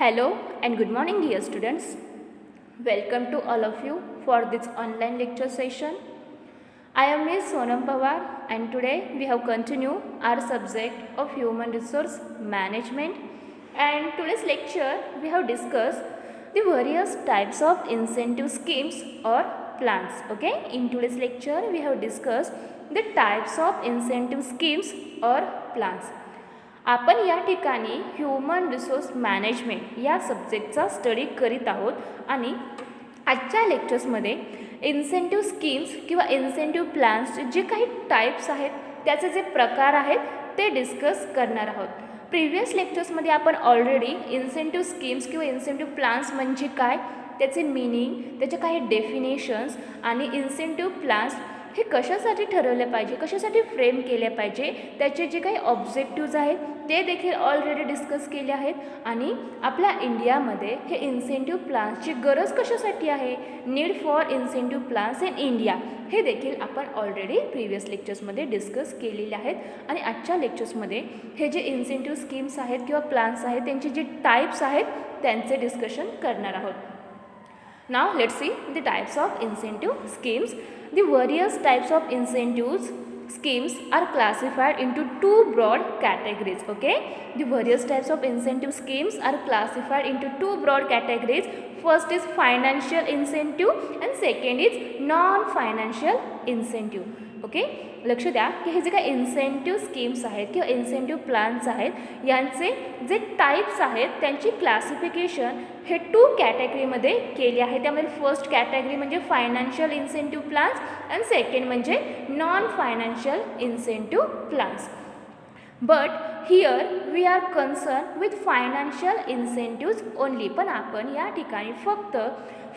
Hello and good morning, dear students. Welcome to all of you for this online lecture session. I am Ms. Sonam Pawar and today we have continued our subject of Human Resource Management, and today's lecture we have discussed the various types of incentive schemes or plans. Okay, in today's lecture we have discussed the types of incentive schemes or plans. आपण या ठिकाणी human resource management या सब्जेक्टचा study करीत आहोत आणि आजच्या लेक्चर्समध्ये incentive schemes किंवा इन्सेंटिव्ह प्लॅन्सचे जे काही टाईप्स आहेत त्याचे जे प्रकार आहेत ते डिस्कस करणार आहोत. प्रिव्हियस लेक्चर्समध्ये आपण ऑलरेडी इन्सेंटिव्ह स्कीम्स किंवा इन्सेंटिव्ह प्लॅन्स म्हणजे काय, त्याचे मीनिंग, त्याचे काही डेफिनेशन्स आणि इन्सेंटिव्ह प्लॅन्स हे कशासाठी ठरवले पाहिजे, कशासाठी फ्रेम केले पाहिजे, त्याचे जे काही ऑब्जेक्टिव्ज आहेत ते देखील ऑलरेडी डिस्कस केले आहेत. आणि आपल्या इंडियामध्ये हे इन्सेंटिव्ह प्लॅन्सची गरज कशासाठी आहे, need for incentive plans in India, हे देखील आपण ऑलरेडी प्रिव्हियस लेक्चर्समध्ये डिस्कस केलेले आहेत. आणि आजच्या लेक्चर्समध्ये हे जे इन्सेंटिव्ह स्कीम्स आहेत किंवा प्लॅन्स आहेत त्यांचे जे टाईप्स आहेत त्यांचे डिस्कशन करणार आहोत. Now let's see the types of incentive schemes. The various types of incentives schemes are classified into two broad categories. Okay, the various types of incentive schemes are classified into two broad categories. First is financial incentive and second is non-financial incentive. Okay, लक्ष द्या की हे जे काही incentive schemes आहेत किंवा incentive plans आहेत यांचे जे टाईप्स आहेत त्यांची क्लासिफिकेशन हे टू कॅटेगरीमध्ये केली आहे. त्यामध्ये फर्स्ट कॅटेगरी म्हणजे फायनान्शियल इन्सेंटिव्ह प्लॅन्स आणि सेकंड म्हणजे non financial incentive plans. But here we are concern with financial incentives only. पण आपण या ठिकाणी फक्त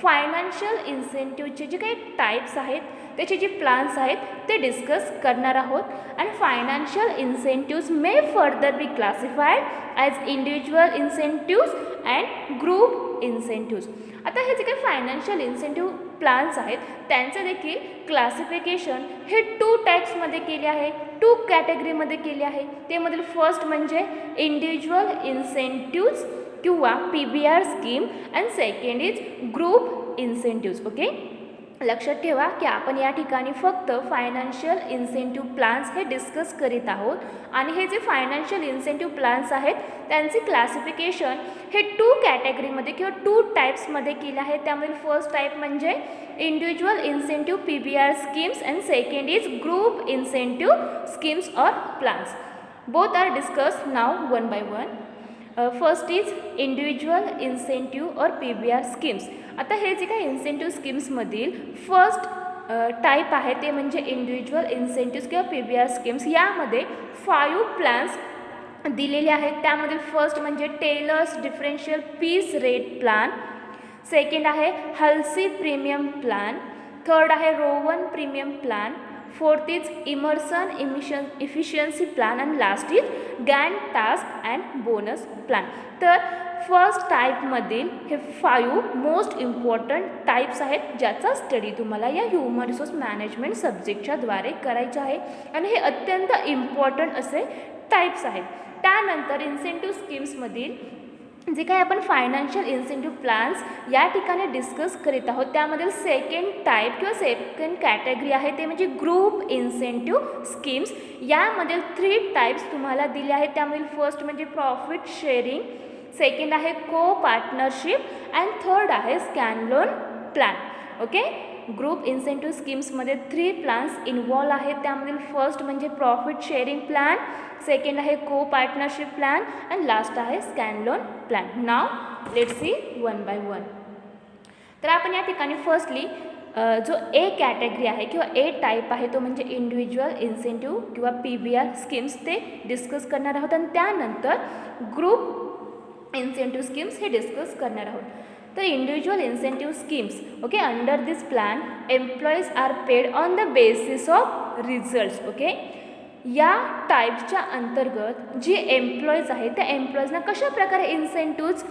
फायनान्शियल इन्सेंटिव्हचे जे काही टाईप्स आहेत त्याचे जे प्लॅन्स आहेत ते डिस्कस करणार आहोत. आणि financial incentives may further be classified as individual incentives and group incentives. आता हे जे काही फायनान्शियल इन्सेंटिव्ह प्लॅन्स आहेत त्यांचं देखील क्लासिफिकेशन हे टू टाईप्समध्ये केले आहे, टू कॅटेगरीमध्ये केले आहे. त्यामधील फर्स्ट म्हणजे इंडिव्हिज्युअल इन्सेंटिव्ज किंवा PBR scheme and second is group incentives. Okay, लक्षात ठेवा की आपण या ठिकाणी फक्त फायनान्शियल इन्सेंटिव्ह प्लॅन्स हे डिस्कस करीत आहोत. आणि हे जे फायनान्शियल इन्सेंटिव्ह प्लॅन्स आहेत त्यांचे क्लासिफिकेशन हे टू कॅटेगरीमध्ये किंवा टू टाईप्समध्ये केले आहे. त्यामध्ये फर्स्ट टाईप म्हणजे individual incentive PBR schemes and second is group incentive schemes or plans. Both are discuss now one by one. First is individual incentive or PBR schemes. आता हे जे काही इन्सेंटिव्ह स्कीम्समधील फर्स्ट टाईप आहे ते म्हणजे individual incentive किंवा PBR schemes. यामध्ये 5 plans दिलेले आहेत. त्यामधील फर्स्ट म्हणजे Taylor's differential piece rate plan, second आहे हल्सी प्रीमियम प्लॅन, थर्ड आहे Rowan premium plan, fourth is Emerson efficiency plan and last is Gantt task and bonus plan. तर first टाईपमधील हे 5 मोस्ट इम्पॉर्टंट टाईप्स आहेत ज्याचा study तुम्हाला या human resource management सब्जेक्टच्या द्वारे करायचं आहे आणि हे अत्यंत इम्पॉर्टंट असे टाईप्स आहेत. त्यानंतर इन्सेंटिव्ह स्कीम्समधील जे काही आपण फायनान्शियल इन्सेंटिव्ह प्लॅन्स या ठिकाणी डिस्कस करीत आहोत त्यामधील सेकंड टाईप किंवा सेकंड कॅटेगरी आहे ते म्हणजे ग्रुप इन्सेंटिव्ह स्कीम्स. यामधील 3 टाईप्स तुम्हाला दिले आहेत. त्यामधील फर्स्ट म्हणजे प्रॉफिट शेअरिंग, सेकंड आहे को पार्टनरशिप अँड थर्ड आहे standalone plan. Okay, group incentive स्कीम्समध्ये 3 प्लॅन्स इन्व्हॉल्व आहेत. त्यामधील फर्स्ट म्हणजे प्रॉफिट शेअरिंग प्लॅन, सेकंड आहे co partnership plan and last आहे standalone plan. Now let's C one by one. तर आपण या ठिकाणी फर्स्टली जो ए कॅटेगरी आहे किंवा ए टाईप आहे तो म्हणजे इंडिव्हिज्युअल इन्सेंटिव्ह किंवा PBR स्कीम्स ते डिस्कस करणार आहोत आणि त्यानंतर ग्रुप इन्सेंटिव्ह स्कीम्स हे डिस्कस करणार आहोत. तर individual incentive schemes, okay, under this plan employees are paid on the basis of results. Okay, या टाईपच्या अंतर्गत जे एम्प्लॉईज आहेत त्या एम्प्लॉईजना कशा प्रकारे इन्सेंटिव्ज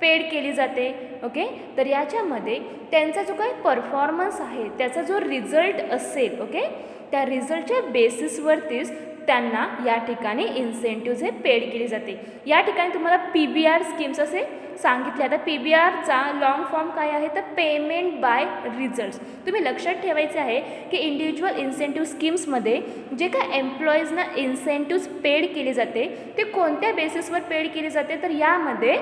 पेड केली जाते. ओके, तर याच्यामध्ये त्यांचा जो काही परफॉर्मन्स आहे त्याचा जो रिझल्ट असेल, ओके, त्या रिझल्टच्या बेसिसवरतीच त्यांना या ठिकाणी इन्सेंटिव्ज हे पेड केले जाते. या ठिकाणी तुम्हाला PBR स्कीम्स असे सांगितले. आता PBRचा लॉंग फॉर्म काय आहे तर पेमेंट बाय रिझल्ट्स. तुम्ही लक्षात ठेवायचे आहे की इंडिव्हिज्युअल इन्सेंटिव्ह स्कीम्समध्ये जे काय एम्प्लॉईजना इन्सेंटिव्ज पेड केले जाते ते कोणत्या बेसिसवर पेड केले जाते तर यामध्ये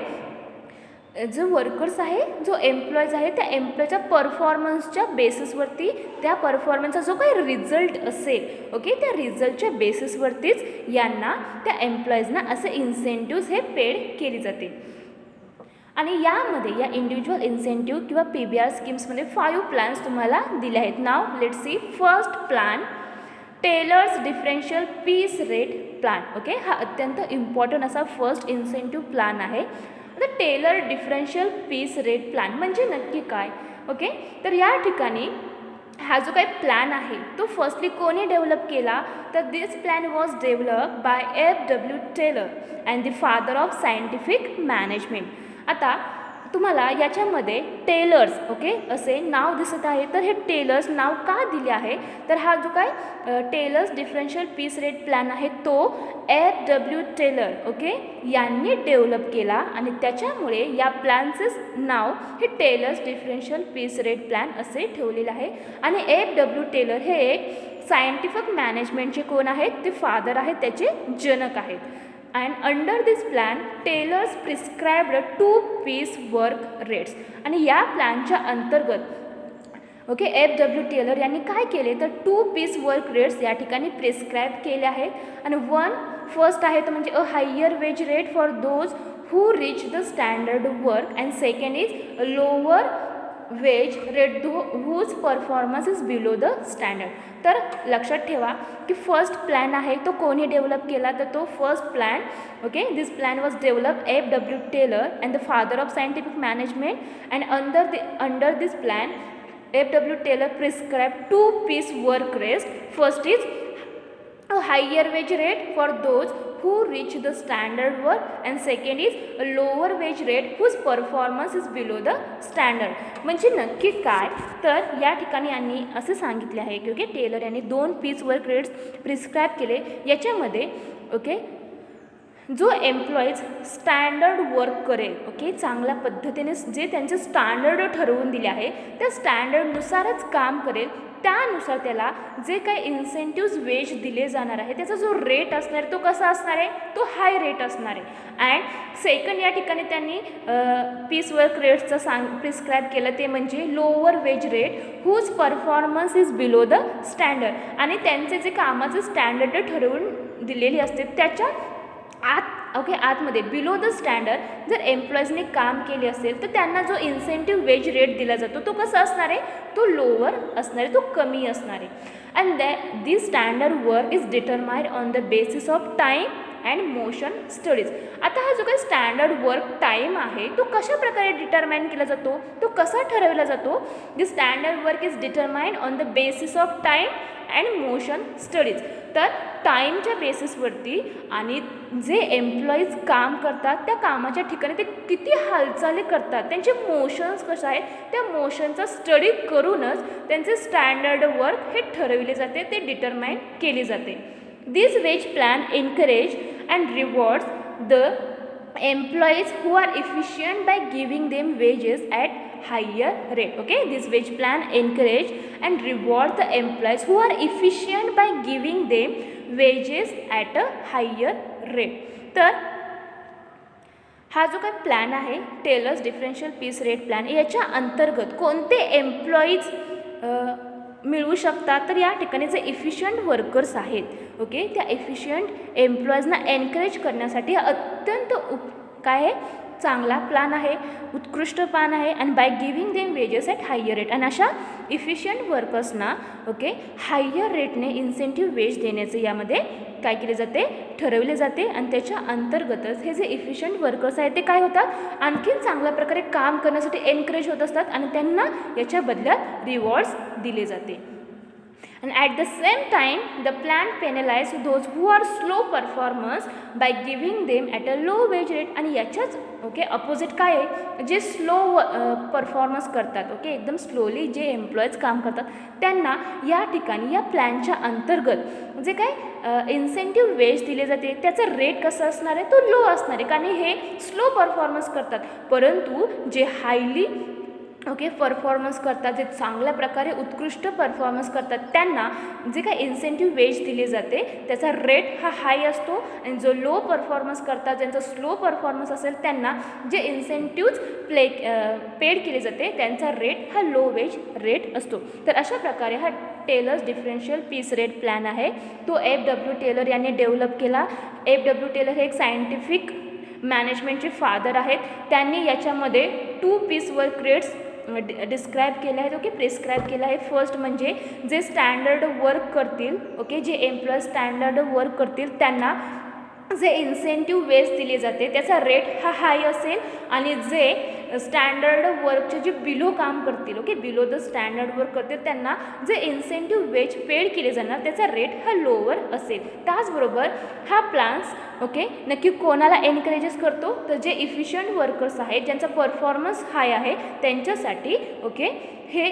जो वर्कर्स आहे, जो एम्प्लॉईज आहे, त्या एम्प्लॉईच्या परफॉर्मन्सच्या बेसिसवरती, त्या परफॉर्मन्सचा जो काही रिझल्ट असेल, ओके, त्या रिझल्टच्या बेसिसवरतीच यांना, त्या एम्प्लॉईजना असे इन्सेंटिव्ज हे पेड केले जाते. आणि यामध्ये या इंडिव्हिज्युअल इन्सेंटिव्ह किंवा PBR स्कीम्समध्ये 5 प्लॅन्स तुम्हाला दिले आहेत. Now let's see. First plan Taylor's differential piece rate plan. Okay, हा अत्यंत इम्पॉर्टंट असा फर्स्ट इन्सेंटिव्ह प्लॅन आहे. The Taylor differential piece rate plan म्हणजे नक्की काय? ओके, तर या ठिकाणी हा जो काही प्लॅन आहे तो फर्स्टली कोणी डेव्हलप केला तर this plan was develop by F.W. Taylor and the father of scientific management. आता तुम्हाला याच्यामध्ये टेलर्स, ओके, असे नाव दिसत आहे. तर हे टेलर्स नाव का दिले आहे तर हा जो काय Taylor's differential piece rate plan आहे तो F.W. टेलर, ओके, यांनी डेव्हलप केला आणि त्याच्यामुळे या प्लॅनचेच नाव हे Taylor's differential piece rate plan असे ठेवलेले आहे. आणि F.W. टेलर हे एक सायंटिफिक मॅनेजमेंटचे कोण आहेत ते फादर आहेत, त्याचे जनक आहेत. And under this plan Taylor's prescribed 2 piece work rates. आणि या प्लॅनच्या अंतर्गत, ओके, F.W. टेलर यांनी काय केले तर 2 पीस वर्क रेट्स या ठिकाणी प्रिस्क्राईब केले आहेत. आणि फर्स्ट आहे तर म्हणजे a higher wage rate for those who reach the standard work and second is lower wage rate whose performance is below the standard. तर लक्षात ठेवा की फर्स्ट प्लॅन आहे तो कोणी डेव्हलप केला तर तो first plan, okay, this plan was develop F.W. Taylor and the father of scientific management. And under this plan F.W. Taylor prescribe 2 piece work rates. First is a higher wage rate for those who reach the standard work and second is a lower wage rate whose performance is below the standard. म्हणजे नक्की काय तर या ठिकाणी यांनी असे सांगितले आहे की ओके टेलर यांनी 2 पीस वर्क रेट्स प्रिस्क्राईब केले. याच्यामध्ये ओके जो एम्प्लॉईज स्टँडर्ड वर्क करेल, ओके, चांगल्या पद्धतीने जे त्यांचे स्टँडर्ड ठरवून दिले आहे त्या स्टँडर्डनुसारच काम करेल, त्यानुसार त्याला जे काही इन्सेंटिव्ज वेज दिले जाणार आहे त्याचा जो रेट असणार आहे तो कसा असणार आहे तो हाय रेट असणार आहे. अँड सेकंड या ठिकाणी त्यांनी पीस वर्क रेट्सचं प्रिस्क्राईब केलं ते म्हणजे lower wage rate whose performance is below the standard. आणि त्यांचे जे कामाचे स्टँडर्ड ठरवून दिलेली असते त्याच्या आतमध्ये बिलो द स्टँडर्ड जर एम्प्लॉईजने काम केले असेल तर त्यांना जो इन्सेंटिव्ह वेज रेट दिला जातो तो कसा असणार आहे तो लोअर असणार आहे, तो कमी असणार आहे. And this standard work is determined on the basis of time and motion studies. आता हा जो काही स्टँडर्ड वर्क टाईम आहे तो कशा प्रकारे डिटरमाइन केला जातो, तो कसा ठरवला जातो. This standard work is determined on the basis of time and motion studies. तर टाईमच्या बेसिसवरती आणि जे एम्प्लॉईज काम करतात त्या कामाच्या ठिकाणी ते किती हालचाली करतात, त्यांचे मोशन्स कसे आहेत त्या मोशनचा स्टडी करूनच त्यांचे स्टँडर्ड वर्क हे ठरविले जाते, ते डिटरमाइन केले जाते. This wage plan encourage and rewards the employees who are efficient by giving them wages at higher rate. Okay, this wage plan encourage and reward the employees who are efficient by giving them wages at a higher rate. तर हा जो काही plan आहे Taylor's differential piece rate plan याच्या अंतर्गत कोणते employees मिळवू शकतात तर या ठिकाणी जे इफिशियंट वर्कर्स आहेत, ओके, त्या इफिशियंट एम्प्लॉईजना एनकरेज करण्यासाठी हा अत्यंत काय आहे चांगला प्लॅन आहे, उत्कृष्ट प्लॅन आहे. आणि by giving them wages at higher rate. आणि अशा इफिशियंट वर्कर्सना ओके हायर रेटने इन्सेंटिव्ह वेज देण्याचे यामध्ये काय केले जाते ठरवले जाते. आणि त्याच्या अंतर्गतच हे जे इफिशियंट वर्कर्स आहेत ते काय होतात आणखीन चांगल्या प्रकारे काम करण्यासाठी एनकरेज होत असतात आणि त्यांना याच्या बदल्यात रिवॉर्ड्स दिले जाते. and at the same time the plan penalize those who are slow performers by giving them at a low wage rate. आणि याच्याच ओके अपोजिट काय आहे, जे स्लो परफॉर्मन्स करतात, ओके एकदम स्लोली जे एम्प्लॉईज काम करतात त्यांना या ठिकाणी या प्लॅनच्या अंतर्गत जे काय इन्सेंटिव्ह वेज दिले जाते त्याचा रेट कसा असणार आहे, तो लो असणार आहे, कारण हे स्लो परफॉर्मन्स करतात. परंतु जे हायली ओके परफॉर्मन्स करतात, जे चांगल्या प्रकारे उत्कृष्ट परफॉर्मन्स करतात त्यांना जे काही इन्सेंटिव्ह वेज दिले जाते त्याचा रेट हा हाय असतो. आणि जो लो परफॉर्मन्स करतात, ज्यांचा स्लो परफॉर्मन्स असेल त्यांना जे इन्सेंटिव्ज पेड केले जाते त्यांचा रेट हा लो वेज रेट असतो. तर अशा प्रकारे हा Taylor's differential piece rate plan आहे, तो FW टेलर यांनी डेव्हलप केला. FW टेलर हे एक सायंटिफिक मॅनेजमेंटचे फादर आहेत. त्यांनी याच्यामध्ये 2 पीस वर्क रेट्स डिस्क्राईब केले आहेत, ओके प्रिस्क्राईब केलं आहे. फर्स्ट म्हणजे जे स्टँडर्ड वर्क करतील, ओके जे एम्प्लॉय स्टँडर्ड वर्क करतील त्यांना जे इन्सेंटिव्ह वेज दिले जाते त्याचा रेट हा हाय असेल, आणि जे स्टँडर्ड वर्कचे जे बिलो काम करतील, okay below the standard work करतील त्यांना जे इन्सेंटिव्ह वेज पेड केले जाणार त्याचा रेट हा लोअर असेल. त्याचबरोबर हा प्लॅन्स ओके नक्की कोणाला एनकरेजेस करतो, तर जे इफिशियंट वर्कर्स आहेत ज्यांचा परफॉर्मन्स हाय आहे त्यांच्यासाठी ओके हे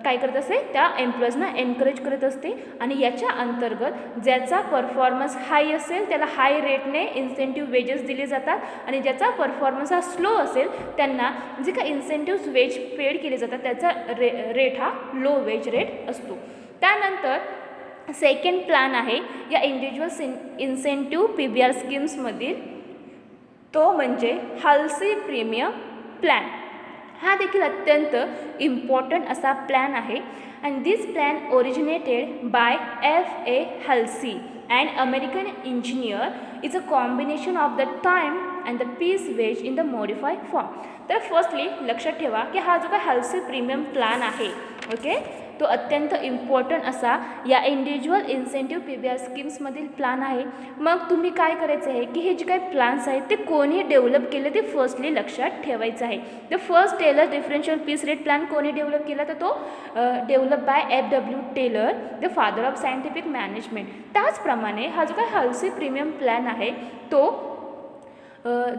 काय करत असते, त्या एम्प्लॉईजना एनकरेज करत असते. आणि याच्या अंतर्गत ज्याचा परफॉर्मन्स हाय असेल त्याला हाय रेटने इन्सेंटिव्ह वेजेस दिले जातात, आणि ज्याचा परफॉर्मन्स हा स्लो असेल त्यांना जे काही इन्सेंटिव्ह वेज पेड केले जातात त्याचा रेट हा लो वेज रेट असतो. त्यानंतर सेकंड प्लॅन आहे या इंडिव्हिज्युअल इन्सेंटिव्ह PBR स्कीम्समधील, तो म्हणजे हाल्सी प्रीमियम प्लॅन. हा देखील अत्यंत इम्पॉर्टंट असा प्लॅन आहे. And this plan originated by FA Halsey and American engineer is a combination of the time and the piece wage in the modified form. तर firstly लक्षात ठेवा की हा जो काय हल्सी प्रीमियम प्लॅन आहे ओके तो अत्यंत इम्पॉर्टंट असा या इंडिव्हिज्युअल इन्सेंटिव्ह PBR स्कीम्समधील प्लॅन आहे. मग तुम्ही काय करायचं आहे की हे जे काही प्लॅन्स आहेत ते कोणी डेव्हलप केले ते फर्स्टली लक्षात ठेवायचं आहे. The first Taylor differential piece rate plan कोणी डेव्हलप केला तर तो develop by FW Taylor, the father of scientific management. त्याचप्रमाणे हा जो काही हल्सी प्रीमियम प्लॅन आहे तो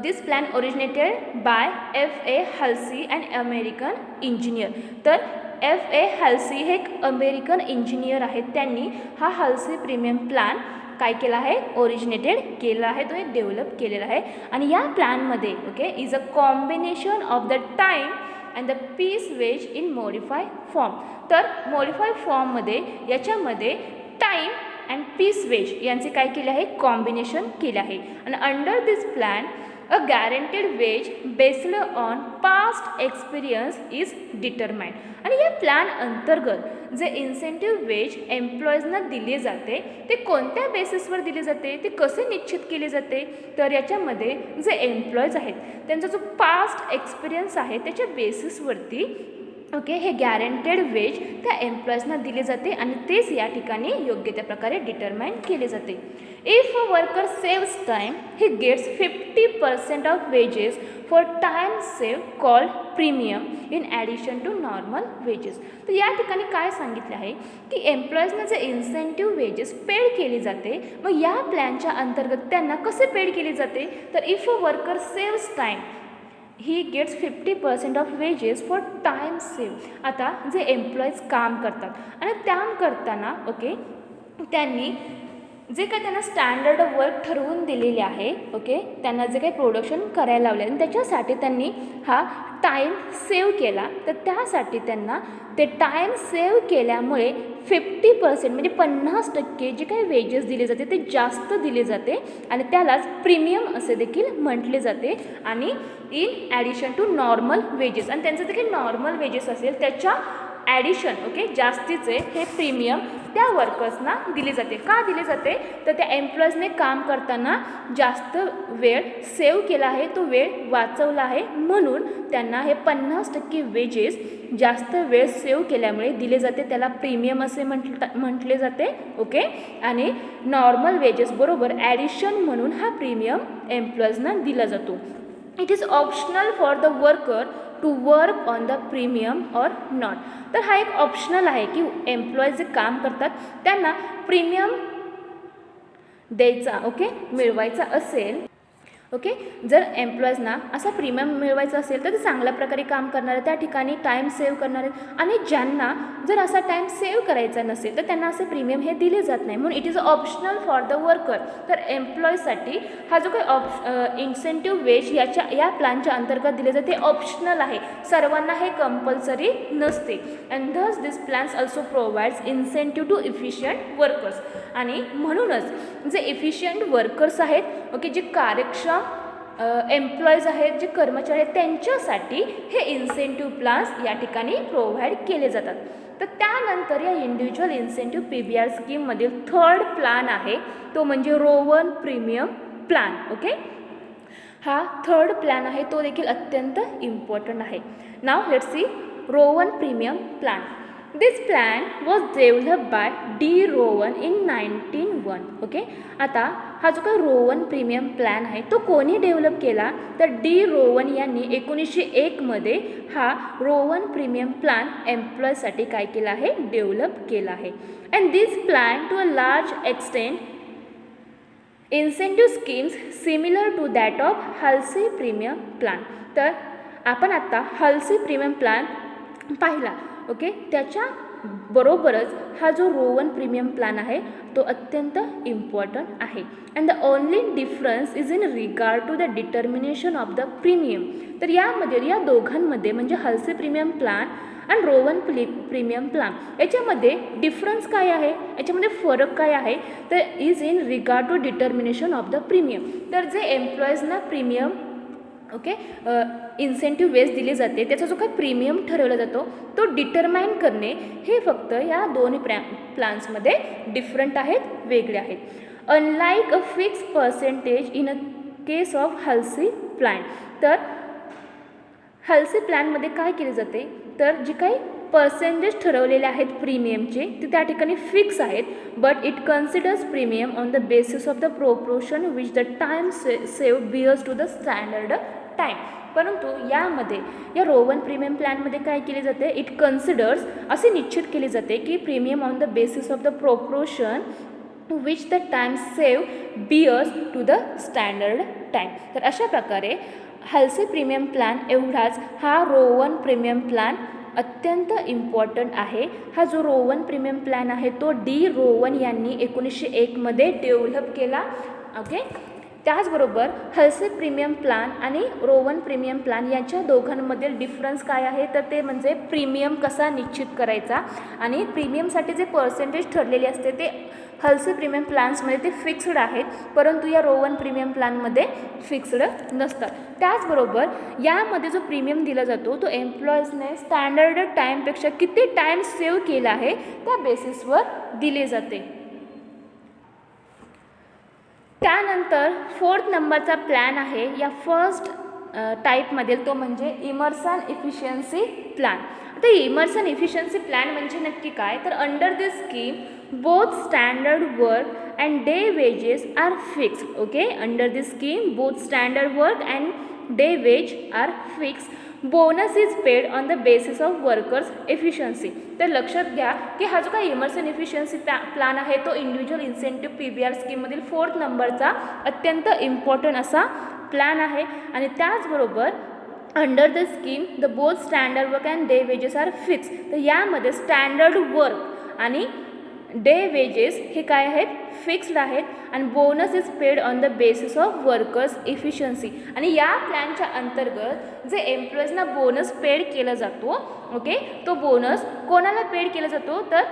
this plan originated by FA Halsey and American engineer. तर FA हल्सी हे एक अमेरिकन इंजिनियर आहेत, त्यांनी हा हल्सी प्रीमियम प्लॅन काय केला आहे, ओरिजिनेटेड केला आहे, तो एक डेव्हलप केलेला आहे. आणि या प्लॅनमध्ये okay is a combination of the time and the piece wage in modify form. तर मॉडिफाय फॉर्ममध्ये याच्यामध्ये टाईम अँड पीस वेज यांचे काय केले आहे, कॉम्बिनेशन केले आहे. आणि under this plan a guaranteed wage based on past experience is determined. आणि या प्लॅन अंतर्गत जे इन्सेंटिव्ह वेज एम्प्लॉईजना दिले जाते ते कोणत्या बेसिसवर दिले जाते, ते कसे निश्चित केले जाते, तर याच्यामध्ये जे एम्प्लॉईज आहेत त्यांचा जो पास्ट एक्सपिरियन्स आहे त्याच्या बेसिसवरती ओके हे गॅरंटेड वेज त्या एम्प्लॉईजना दिले जाते आणि तेच या ठिकाणी योग्य त्या प्रकारे डिटरमाइन केले जाते. If a worker saves time he gets 50% of wages for time save called premium in addition to normal wages. तर या ठिकाणी काय सांगितले आहे की एम्प्लॉईजना जे इन्सेंटिव्ह वेजेस पेड केले जाते मग या प्लॅनच्या अंतर्गत त्यांना कसे पेड केले जाते, तर if a worker saves time he gets 50% of wages for time save. आता जे एम्प्लॉईज काम करतात आणि काम करताना ओके त्यांनी जे काही त्यांना स्टँडर्ड वर्क ठरवून दिलेले आहे ओके त्यांना जे काही प्रोडक्शन करायला लावले आणि त्याच्यासाठी त्यांनी हा टाईम सेव केला, तर त्यासाठी त्यांना ते टाईम सेव केल्यामुळे 50% म्हणजे 50% जे काही वेजेस दिले जाते ते जास्त दिले जाते आणि त्यालाच प्रीमियम असे देखील म्हटले जाते. आणि in addition to normal wages, आणि त्यांचं जे काही नॉर्मल वेजेस असेल त्याच्या ॲडिशन ओके जास्तीचे हे प्रीमियम त्या वर्कर्सना दिले जाते. का दिले जाते, तर त्या एम्प्लॉईजने काम करताना जास्त वेळ सेव केला आहे, तो वेळ वाचवला आहे म्हणून त्यांना हे 50% वेजेस जास्त वेळ सेव केल्यामुळे दिले जाते, त्याला प्रीमियम असे म्हटले जाते ओके. आणि नॉर्मल वेजेस बरोबर ॲडिशन म्हणून हा प्रीमियम एम्प्लॉईजना दिला जातो. It is optional for the worker to work on the premium or not. तर हा एक ऑप्शनल आहे की एम्प्लॉईज जे काम करतात त्यांना प्रीमियम द्यायचा, ओके, मिळवायचा असेल, ओके. जर एम्प्लॉईजना असा प्रीमियम मिळवायचा असेल तर ते चांगल्या प्रकारे काम करणार आहे, त्या ठिकाणी टाईम सेव्ह करणार आहेत. आणि ज्यांना जर असा टाईम सेव्ह करायचा नसेल तर त्यांना असे प्रीमियम हे दिले जात नाही, म्हणून it is optional for the worker. तर एम्प्लॉईसाठी हा जो काही इन्सेंटिव्ह वेज या प्लॅनच्या अंतर्गत दिले जाते ऑप्शनल आहे, सर्वांना हे कंपल्सरी नसते. And thus this plans also provides incentive to efficient workers. आणि म्हणूनच जे इफिशियंट वर्कर्स आहेत, ओके, जे कार्यक्षम एम्प्लॉईज आहेत, जे कर्मचारी आहेत, त्यांच्यासाठी हे इन्सेंटिव्ह प्लॅन्स या ठिकाणी प्रोव्हाइड केले जातात. तर त्यानंतर या इंडिव्हिज्युअल इन्सेंटिव्ह PBR स्कीममधील थर्ड प्लॅन आहे तो म्हणजे रोवन प्रीमियम प्लॅन, ओके. हा थर्ड प्लॅन आहे, तो देखील अत्यंत इम्पॉर्टंट आहे. नाव let's see Rowan premium plan. This plan was develop by D. Rowan in 1901, okay. आता हा जो काही रोवन प्रीमियम प्लॅन आहे तो कोणी डेव्हलप केला तर D. रोवन यांनी 1901मध्ये हा रोवन प्रीमियम प्लॅन एम्प्लॉयसाठी काय केला आहे, डेव्हलप केला आहे. And this plan to a large extent incentive schemes similar to that of Halsey premium plan. तर आपण आता हल्सी प्रीमियम प्लॅन पाहिला, ओके. त्याच्या बरोबरच हा जो रोवन प्रीमियम प्लॅन आहे तो अत्यंत इम्पॉर्टंट आहे. And the only difference is in regard to the determination of the premium. तर यामध्ये या दोघांमध्ये म्हणजे हल्सी प्रीमियम प्लॅन आणि रोवन प्रीमियम प्लॅन याच्यामध्ये डिफरन्स काय आहे, याच्यामध्ये फरक काय आहे तर is in regard to determination of the premium. तर जे एम्प्लॉईजना प्रीमियम, ओके, इन्सेंटिव्ह वेज दिले जाते त्याचा जो काही प्रीमियम ठरवला जातो तो डिटरमाइन करणे हे फक्त या दोन्ही प्लॅन्समध्ये डिफरंट आहेत, वेगळे आहेत. Unlike a fix percentage in a case of Halsey plan. तर हल्सी प्लॅनमध्ये काय केले जाते तर जी काही पर्सेंटेज ठरवलेले आहेत प्रीमियमचे ते त्या ठिकाणी फिक्स आहेत, but it considers premium on the basis of the proportion which the time save bears to the standard time. परंतु यामध्ये या रोवन प्रीमियम प्लॅनमध्ये काय केले जाते, इट कन्सिडर्स असे निश्चित केले जाते की premium on the basis of the proportion which the time save bears to the standard time. तर अशा प्रकारे हल्सी प्रीमियम प्लॅन एवढाच हा रोवन प्रीमियम प्लॅन अत्यंत इम्पॉर्टंट आहे. हा जो रोवन प्रीमियम प्लॅन आहे तो D. रोवन यांनी 1901मध्ये डेव्हलप केला, ओके. त्याचबरोबर हल्सी प्रीमियम प्लॅन आणि रोवन प्रीमियम प्लॅन यांच्या दोघांमधील डिफरन्स काय आहे तर ते म्हणजे प्रीमियम कसा निश्चित करायचा आणि प्रीमियमसाठी जे पर्सेंटेज ठरलेले असते ते हल्सी प्रीमियम प्लॅन्समध्ये ते फिक्स्ड आहेत, परंतु या रोवन प्रीमियम प्लॅनमध्ये फिक्स्ड नसतात. त्याचबरोबर यामध्ये जो प्रीमियम दिला जातो तो एम्प्लॉईजने स्टँडर्ड टाईमपेक्षा किती टाईम सेव्ह केला आहे त्या बेसिसवर दिले जाते. त्यानंतर फोर्थ नंबरचा प्लॅन आहे या फर्स्ट टाईपमधील, तो म्हणजे इमर्सन इफिशियन्सी प्लॅन. आता इमर्सन इफिशियन्सी प्लॅन म्हणजे नक्की काय तर under this scheme both standard work and day wages are fixed, okay. Under this scheme both standard work and day wage are fix. Bonus is paid on the basis of workers efficiency. तर लक्षात घ्या की हा जो काही immersion efficiency plan आहे तो individual incentive PBR स्कीममधील फोर्थ नंबरचा अत्यंत इम्पॉर्टंट असा प्लॅन आहे. आणि त्याचबरोबर under the scheme the both standard work and day wages are fix. तर यामध्ये स्टँडर्ड वर्क आणि डे वेजेस हे काय आहेत, फिक्स्ड आहेत. आणि bonus is paid on the basis of workers efficiency. आणि या प्लॅनच्या अंतर्गत जे एम्प्लॉईजना बोनस पेड केला जातो, ओके, तो बोनस कोणाला पेड केला जातो तर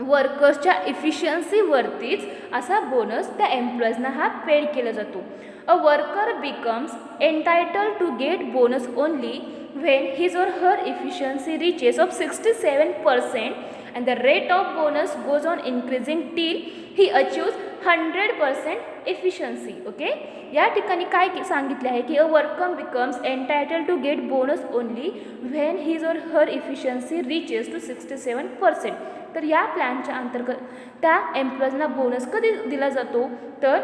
वर्कर्सच्या इफिशियन्सीवरतीच असा बोनस त्या एम्प्लॉईजना हा पेड केला जातो. A worker becomes entitled to get bonus only when his or her efficiency reaches of 67% and the rate of bonus goes on increasing till he achieves 100% efficiency, okay. या ठिकाणी काय सांगितले आहे की a worker becomes entitled to get bonus only when his or her efficiency reaches to 67%. तर या प्लॅनच्या अंतर्गत त्या एम्प्लॉईजना बोनस कधी दिला जातो तर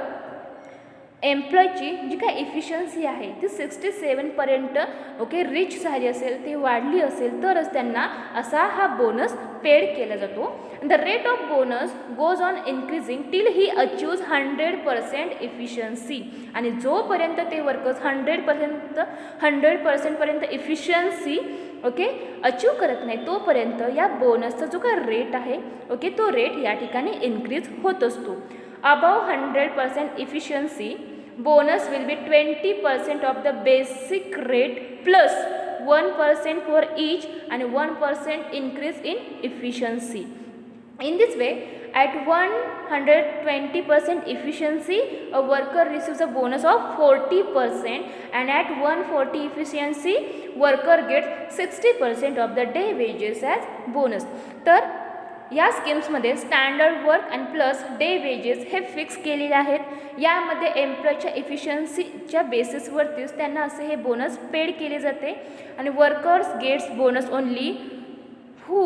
एम्प्लॉयची जी काय इफिशियन्सी आहे ती 67पर्यंत ओके रीच झाली असेल, ती वाढली असेल तरच त्यांना असा हा बोनस पेड केला जातो. The rate of bonus goes on increasing till he achieves 100% efficiency. आणि जोपर्यंत ते वर्कर्स 100% इफिशियन्सी ओके अचीव करत नाही तोपर्यंत या बोनसचा जो काय रेट आहे ओके तो रेट या ठिकाणी इन्क्रीज होत असतो. Above 100% efficiency bonus will be 20% of the basic rate plus 1% for each and 1% increase in efficiency. In this way, at 120% efficiency, a worker receives a bonus of 40%, and at 140 efficiency, worker gets 60% of the day wages as bonus. तर या स्कीम्समध्ये standard work and plus day wages हे fix केलेले आहेत. यामध्ये एम्प्लॉयच्या इफिशियन्सीच्या बेसिसवरतीच त्यांना असे हे बोनस पेड केले जाते. आणि workers gets bonus only who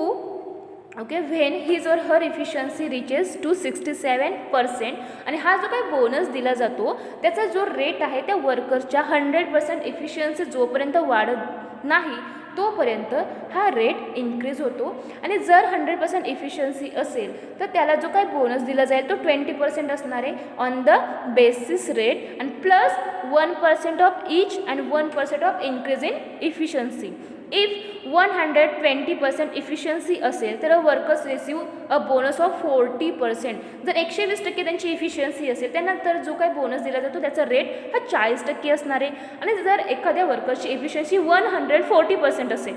okay when his or her efficiency reaches to 67%. आणि हा जो काही बोनस दिला जातो त्याचा जो रेट आहे त्या वर्कर्सच्या 100% इफिशियन्सी जोपर्यंत वाढत नाही तोपर्यंत हा रेट इन्क्रीज होतो. आणि जर 100% इफिशियन्सी असेल तर त्याला जो काही बोनस दिला जाईल तो 20% असणार आहे on the basis rate and plus 1% of each and 1% of increase in efficiency. If 120% efficiency असेल तर workers receive a bonus of 40%. जर 120% त्यांची इफिशियन्सी असेल त्यानंतर जो काही बोनस दिला जातो त्याचा रेट हा 40% असणार आहे. आणि जर एखाद्या वर्कर्सची इफिशियन्सी 140% असेल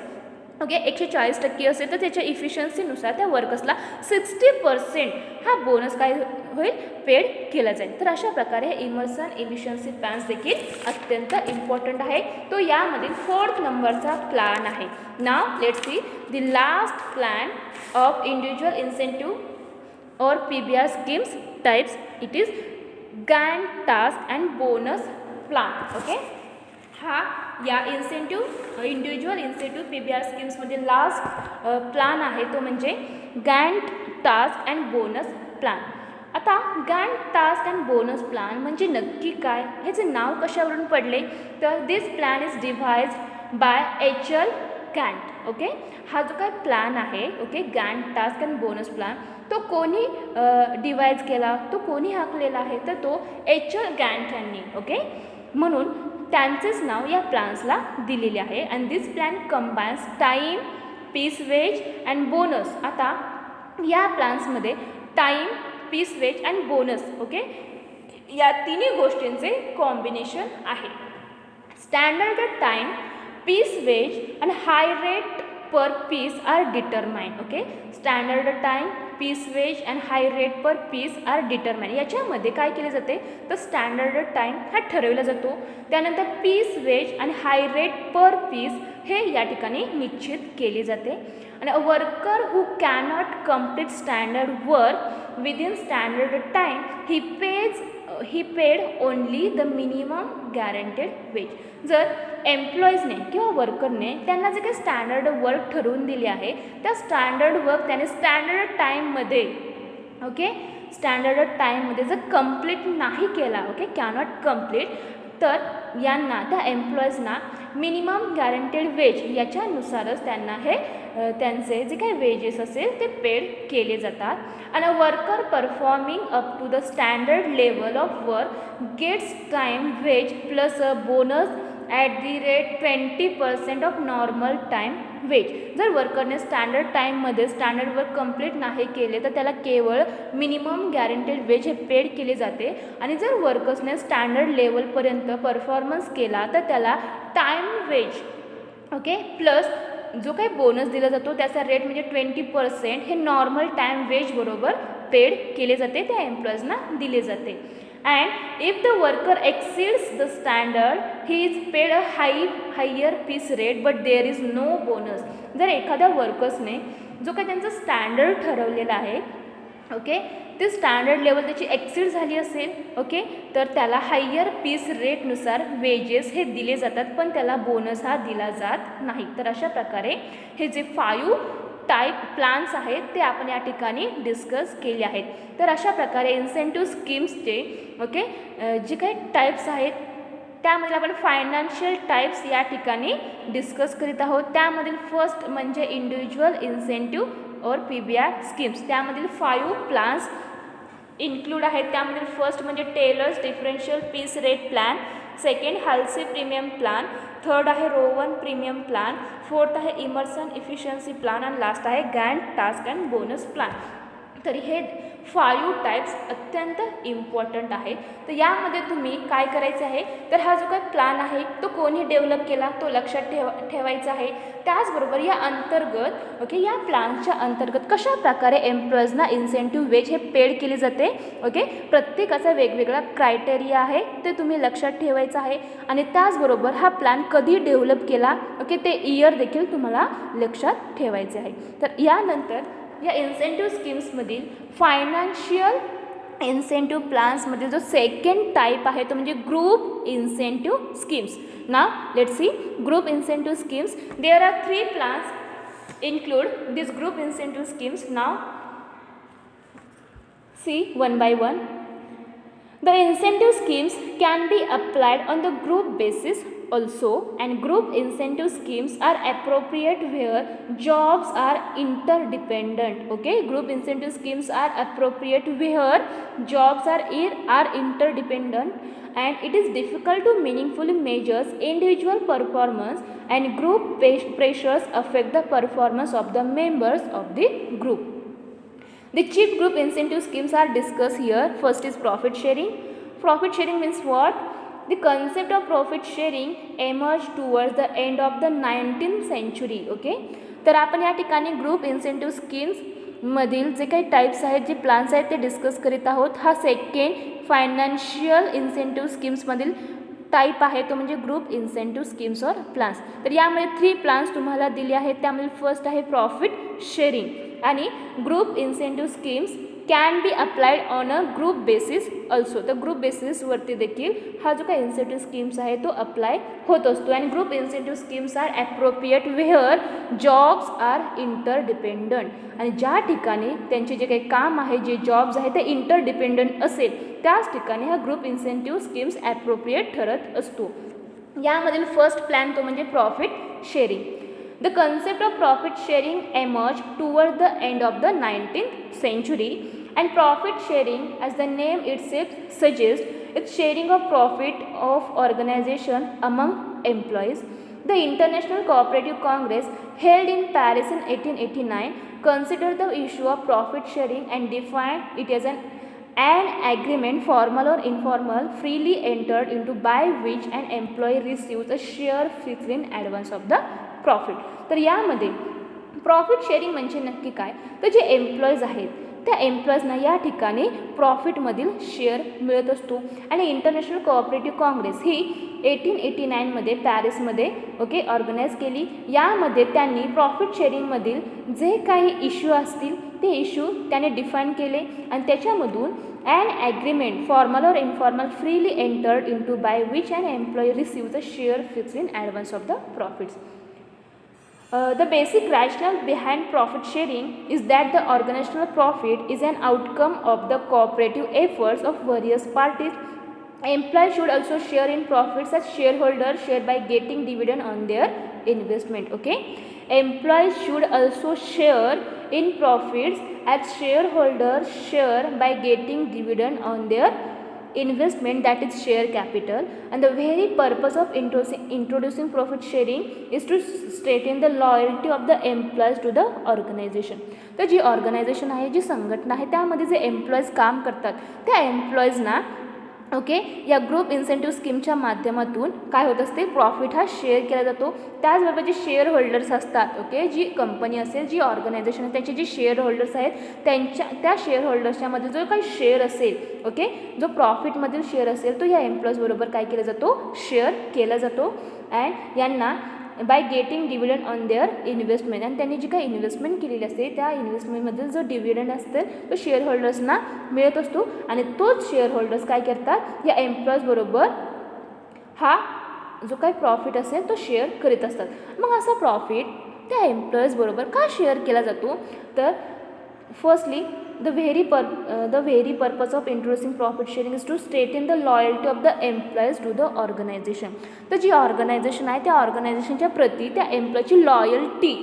ओके 140% असेल तर त्याच्या इफिशियन्सीनुसार त्या वर्कर्सला 60% हा बोनस काय होईल पेड केला जाईल. तर अशा प्रकारे हे इमर्सन इफिशियन्सी प्लॅन्स देखील अत्यंत इम्पॉर्टंट आहे. तो यामधील 4th नंबरचा प्लॅन आहे. नाव let's see the last plan of individual incentive or PBR schemes types. It is Gantt task and bonus plan. Okay हा या इंडिव्हिज्युअल इन्सेंटिव्ह PBR स्कीम्समध्ये लास्ट प्लॅन आहे तो म्हणजे Gantt task and bonus plan. आता Gantt task and bonus plan म्हणजे नक्की काय, ह्याचे नाव कशावरून पडले तर this plan is devised by HL Gantt. Okay हा जो काय प्लॅन आहे okay Gantt task and bonus plan तो कोणी डिवाइज केला, तो कोणी आखलेला आहे तर तो HL गॅन्ट यांनी. ओके म्हणून त्यांचेच नाव या प्लॅन्सला दिलेले आहे. And this plan combines time piece wage and bonus. आता या प्लॅन्समध्ये time piece wage and bonus okay या तिन्ही गोष्टींचे कॉम्बिनेशन आहे. Standard time piece wage and high rate per piece are determined. Okay standard time piece wage and high rate per piece are determined. याच्यामध्ये काय केले जाते तर स्टँडर्ड टाईम हा ठरवला जातो. त्यानंतर पीस वेज आणि हाय रेट पर पीस हे या ठिकाणी निश्चित केले जाते. आणि a worker who cannot complete standard work within standard time he paid only the minimum guaranteed wage. जर एम्प्लॉईजने किंवा वर्करने त्यांना जे काही स्टँडर्ड वर्क ठरवून दिले आहे त्या स्टँडर्ड वर्क त्याने स्टँडर्ड टाईममध्ये ओके स्टँडर्ड टाईममध्ये जर कंप्लीट नाही केला ओके कॅनॉट कंप्लीट तर यांना त्या एम्प्लॉईजना मिनिमम गॅरंटेड वेज याच्यानुसारच त्यांना हे त्यांचे जे काही वेजेस असेल ते पेड केले जातात. आणि worker performing up to the standard level of work gets time wage plus a bonus at the rate 20% of normal time wage. जर वर्करने स्टँडर्ड टाईममध्ये स्टँडर्ड वर्क कंप्लीट नाही केले तर त्याला केवळ मिनिमम गॅरंटेड वेज हे पेड केले जाते. आणि जर वर्कर्सने स्टँडर्ड लेवलपर्यंत परफॉर्मन्स केला तर त्याला टाईम वेज ओके प्लस जो काही बोनस दिला जातो त्याचा रेट म्हणजे 20% हे नॉर्मल टाईम वेज बरोबर पेड केले जाते त्या एम्प्लॉईजना दिले जाते. And if the worker exceeds the standard, he is paid a higher piece rate, but there is no bonus. जर एखाद्या वर्कर्सने जो काही त्यांचं स्टँडर्ड ठरवलेलं आहे ओके ते स्टँडर्ड लेवल त्याची एक्सीड झाली असेल ओके तर त्याला हायर पीस रेटनुसार वेजेस हे दिले जातात पण त्याला बोनस हा दिला जात नाही. तर अशा प्रकारे हे जे 5 प्लॅन्स आहेत ते आपण या ठिकाणी डिस्कस केले आहेत. तर अशा प्रकारे इन्सेंटिव्ह स्कीम्सचे जे काही टाईप्स आहेत त्यामध्ये आपण फायनान्शियल टाईप्स या ठिकाणी डिस्कस करीत आहोत. त्यामधील फर्स्ट म्हणजे individual incentive or PBR schemes. त्यामधील 5 प्लॅन्स इन्क्लूड आहेत. त्यामधील फर्स्ट म्हणजे Taylor's differential piece rate plan, second Halsey premium plan, third आहे रोवन प्रीमियम प्लॅन, फोर्थ आहे इमर्सन इफिशियन्सी प्लॅन आणि लास्ट आहे Gantt task and bonus plan. तर हे 5 टाईप्स अत्यंत इम्पॉर्टंट आहे. तर यामध्ये तुम्ही काय करायचं आहे, तर हा जो काही प्लॅन आहे तो कोणी डेव्हलप केला तो लक्षात ठेवायचा आहे. त्याचबरोबर या अंतर्गत या प्लॅनच्या अंतर्गत कशा प्रकारे एम्प्लॉईजना इन्सेंटिव्ह वेज हे पेड केले जाते. प्रत्येकाचा वेगवेगळा क्रायटेरिया आहे ते तुम्ही लक्षात ठेवायचं आहे. आणि त्याचबरोबर हा प्लॅन कधी डेव्हलप केला ते इयर देखील तुम्हाला लक्षात ठेवायचे आहे. तर यानंतर या इन्सेंटिव्ह स्कीम्समधील फायनान्शियल इन्सेंटिव्ह प्लॅन्समधील जो सेकंड टाईप आहे तो म्हणजे group incentive schemes. Now let's see group incentive schemes. There are 3 plans include these group incentive schemes. Now see one by one. The incentive schemes can be applied on the group basis also, and group incentive schemes are appropriate where jobs are interdependent. Group incentive schemes are appropriate where jobs are interdependent and it is difficult to meaningfully measure individual performance, and group pressures affect the performance of the members of the group. The chief group incentive schemes are discussed here. First is profit sharing. Profit sharing means what? The concept of profit sharing emerged towards the end of the 19th century. तर आपण या ठिकाणी group incentive schemes मधील जे काही types आहेत, जे plans आहेत ते डिस्कस करीत आहोत. हा सेकंड फायनान्शियल इन्सेंटिव्ह स्कीम्समधील टाईप आहे तो म्हणजे ग्रुप इन्सेंटिव्ह स्कीम्स और प्लॅन्स. तर यामध्ये 3 प्लॅन्स तुम्हाला दिले आहेत. त्यामध्ये फर्स्ट आहे प्रॉफिट शेअरिंग. आणि group incentive schemes can be applied on a group basis also. तर ग्रुप बेसिसवरती देखील हा जो काही इन्सेंटिव्ह स्कीम्स आहे तो अप्लाय होत असतो. आणि group incentive schemes are appropriate where jobs are interdependent. आणि ज्या ठिकाणी त्यांचे जे काही काम आहे, जे जॉब्स आहे ते इंटरडिपेंडंट असेल त्याच ठिकाणी हा ग्रुप इन्सेंटिव्ह स्कीम्स ॲप्रोप्रिएट ठरत असतो. यामधील फर्स्ट प्लॅन तो म्हणजे profit sharing. The concept of profit sharing emerged toward the end of the 19th century, and profit sharing, as the name itself suggests, is sharing of profit of organization among employees. The International Cooperative Congress, held in Paris in 1889, considered the issue of profit sharing and defined it as an agreement, formal or informal, freely entered into by which an employee receives a share fixed in advance of the profit. तर यामध्ये profit sharing म्हणजे नक्की काय, तर जे employees आहेत त्या एम्प्लॉईजना या ठिकाणी प्रॉफिटमधील शेअर मिळत असतो. आणि इंटरनॅशनल कोऑपरेटिव्ह काँग्रेस ही 1889मध्ये पॅरिसमध्ये ऑर्गनाईज केली. यामध्ये त्यांनी प्रॉफिट शेअरिंगमधील जे काही इश्यू असतील ते इश्यू त्याने डिफाईन केले आणि त्याच्यामधून an agreement, formal or informal, freely entered into by which an employee receives a share fixed in advance of the profits. The basic rationale behind profit sharing is that the organizational profit is an outcome of the cooperative efforts of various parties. Employees should also share in profits as shareholders share by getting dividend on their investment. Employees should also share in profits as shareholders share by getting dividend on their investment, that is share capital. And the very purpose of introducing profit sharing is to strengthen the loyalty of the employees to the organization. तर जी organisation आहे, जी संघटना आहे, त्यामध्ये जे employees काम करतात त्या एम्प्लॉईजना या ग्रुप इन्सेंटिव्ह स्कीमच्या माध्यमातून काय होत असते, प्रॉफिट हा शेअर केला जातो. त्याचबरोबर जे शेअर होल्डर्स असतात, जी कंपनी असेल, जी ऑर्गनायझेशन आहे, त्याचे जे शेअर होल्डर्स आहेत त्या शेअर होल्डर्सच्यामध्ये जो काही शेअर असेल, जो प्रॉफिटमधील शेअर असेल तो या एम्प्लॉईजबरोबर काय केला जातो, शेअर केला जातो. अँड यांना by getting dividend on their investment, आणि त्यांनी जी काही इन्व्हेस्टमेंट केलेली असते त्या इन्व्हेस्टमेंटमधील जो डिव्हिडंड असते तो शेअर होल्डर्सना मिळत असतो. आणि तोच शेअर होल्डर्स काय करतात, या एम्प्लॉईजबरोबर हा जो काही प्रॉफिट असेल तो शेअर करीत असतात. मग असा प्रॉफिट त्या एम्प्लॉईजबरोबर का शेअर केला जातो? तर firstly the very purpose of introducing profit sharing is to strengthen the loyalty of the employees to the organization. तर जी ऑर्गनायझेशन आहे त्या ऑर्गनायझेशनच्या प्रती त्या एम्प्लॉयची लॉयल्टी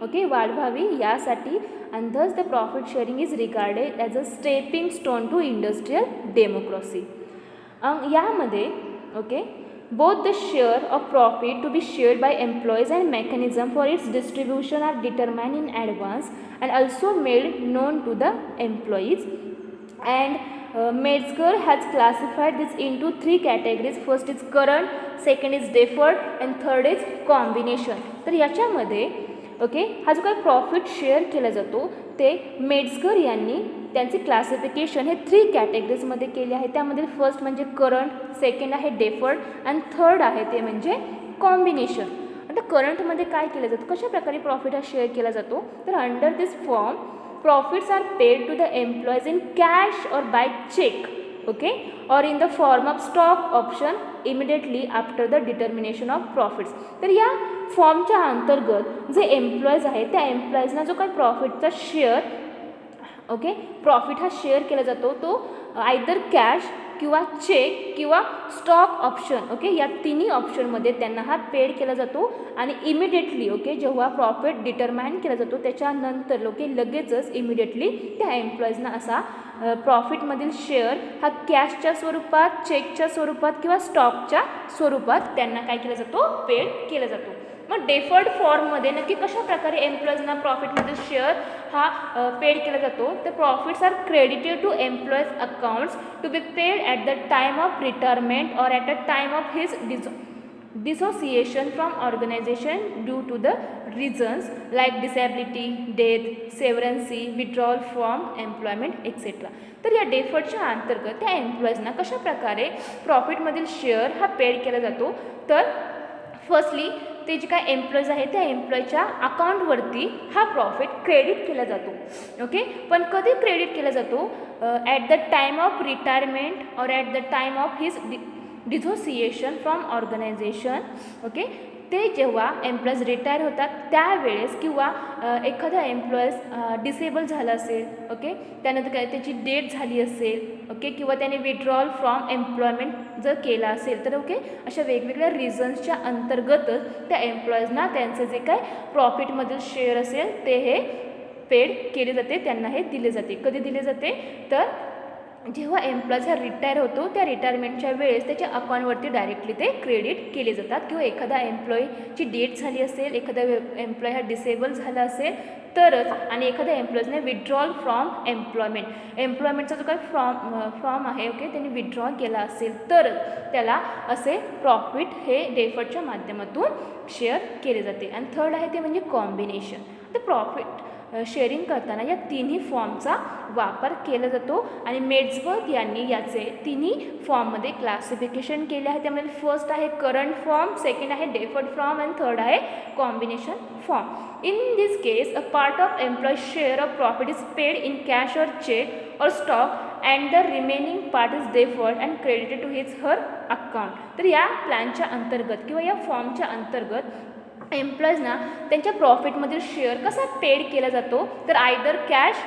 ओके वाढवावी यासाठी and thus the profit sharing is regarded as a stepping stone to industrial democracy. यामध्ये okay both the share of profit to be shared by employees and mechanism for its distribution are determined in advance and also made known to the employees. And Metzger has classified this into 3 categories. First is current, second is deferred and third is combination. तर याच्यामध्ये okay हा जो काही profit share केला जातो ते मेट्झगर यांनी त्यांचे क्लासिफिकेशन हे 3 कॅटेगरीजमध्ये केले आहे. त्यामध्ये फर्स्ट म्हणजे करंट, सेकंड आहे डेफर्ड आणि थर्ड आहे ते म्हणजे कॉम्बिनेशन. आता करंटमध्ये काय केलं जातं, कशा प्रकारे प्रॉफिट हा शेअर केला जातो, तर under this form profits are paid to the employees in cash or by cheque okay or in the form of stock option immediately after the determination of profits. तर या फॉर्मच्या अंतर्गत जे एम्प्लॉईज आहेत त्या एम्प्लॉईजना जो काही प्रॉफिटचा शेअर ओके प्रॉफिट हा शेअर केला जातो तो आयदर कॅश किंवा चेक किंवा स्टॉक ऑप्शन ओके या तिन्ही ऑप्शनमध्ये त्यांना हा पेड केला जातो आणि इमिडिएटली ओके जेव्हा प्रॉफिट डिटरमाइन केला जातो त्याच्यानंतर लगेचच इमिडिएटली त्या एम्प्लॉईजना असा प्रॉफिटमधील शेअर हा कॅशच्या स्वरूपात, चेकच्या स्वरूपात किंवा स्टॉकच्या स्वरूपात त्यांना काय केला जातो, पेड केला जातो. मग डेफर्ड फॉर्ममध्ये नक्की कशा प्रकारे एम्प्लॉईजना प्रॉफिटमधील शेअर हा पेड केला जातो, तर profits are credited to employees accounts to be paid at the time of retirement or at a time of his dissociation from organization due to the reasons like disability, death, severance, withdrawal from employment etc. तर या डेफर्डच्या अंतर्गत त्या एम्प्लॉईजना कशा प्रकारे प्रॉफिटमधील share हा paid केला जातो, तर फर्स्टली ते जे काय एम्प्लॉईज आहे त्या एम्प्लॉईच्या अकाउंटवरती हा प्रॉफिट क्रेडिट केला जातो ओके. पण कधी क्रेडिट केला जातो, at the time of retirement or at the time of his dissociation from organization okay. ते जेव्हा एम्प्लॉईज रिटायर होतात त्यावेळेस किंवा एखादा एम्प्लॉईज डिसेबल झाला असेल ओके, त्यानंतर काय त्याची डेथ झाली असेल ओके किंवा त्याने विड्रॉल फ्रॉम एम्प्लॉयमेंट जर केला असेल तर ओके अशा वेगवेगळ्या रिझन्सच्या अंतर्गतच त्या एम्प्लॉईजना त्यांचे जे काय प्रॉफिटमधील शेअर असेल ते हे पेड केले जाते, त्यांना हे दिले जाते. कधी दिले जाते, तर जेव्हा एम्प्लॉईज हा रिटायर होतो त्या रिटायरमेंटच्या वेळेस त्याच्या अकाउंटवरती डायरेक्टली ते क्रेडिट केले जातात. किंवा एखादा एम्प्लॉईची डेथ झाली असेल, एखादा एम्प्लॉई हा डिसेबल झाला असेल तरच, आणि एखाद्या एम्प्लॉईजने विड्रॉल फ्रॉम एम्प्लॉयमेंटचा जो काही फॉर्म आहे ओके त्यांनी विड्रॉ केला असेल तरच त्याला असे प्रॉफिट हे डेफर्डच्या माध्यमातून शेअर केले जाते. आणि थर्ड आहे ते म्हणजे कॉम्बिनेशन. तर प्रॉफिट शेअरिंग करताना या तिन्ही फॉर्मचा वापर केला जातो आणि मेट्झबर्ग यांनी याचे तिन्ही फॉर्ममध्ये क्लासिफिकेशन केले आहे. त्यामध्ये फर्स्ट आहे करंट फॉर्म, सेकंड आहे डेफर्ड फॉर्म आणि थर्ड आहे combination form. In this case a part of employee share of profit is paid in cash or cheque or stock and the remaining part is deferred and credited to his her account. तर या प्लॅनच्या अंतर्गत किंवा या फॉर्मच्या अंतर्गत एम्प्लॉईजना त्यांच्या प्रॉफिटमधील share कसा पेड केला जातो, तर either cash,